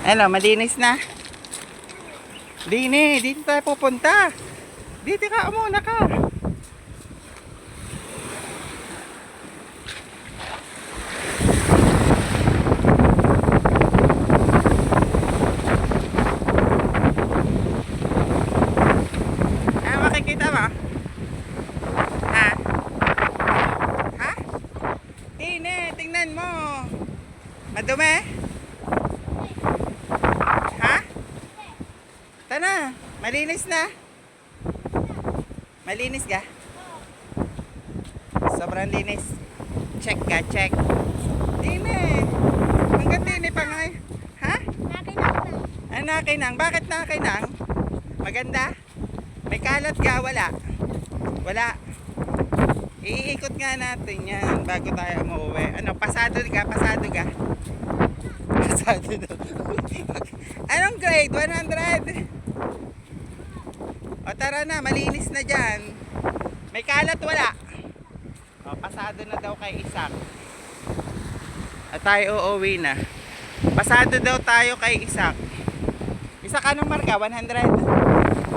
Ano, malinis na. Dito tayo pupunta. Dito ka, muna ka. Makikita mo? Ha? Ha? Tingnan mo. Madumi? Ha? Tana, malinis na. Malinis ka? Sobrang linis. Check ka, check. Hanggang pa nga. Ha? Nakinang. Bakit nakinang? Maganda? May kalat ka? Wala. Wala. Iikot nga natin yan bago tayo umuwi. Ano, pasado ka? Pasado ka? Pasado na. Anong grade? 100? O tara na, malinis na dyan. May kalat? Wala. O, pasado na daw kay Isaac. At tayo uuwi na. Pasado daw tayo kay Isaac. Isaac, anong marka? 100?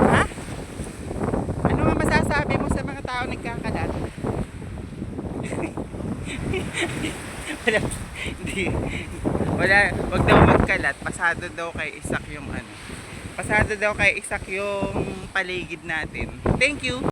Ha? Ano nga masasabi mo sa mga tao nagkakalat? Wala, wag daw magkalat. Pasado daw kay Isaac yung ano. Pasado daw kay Isaac yung paligid natin. Thank you.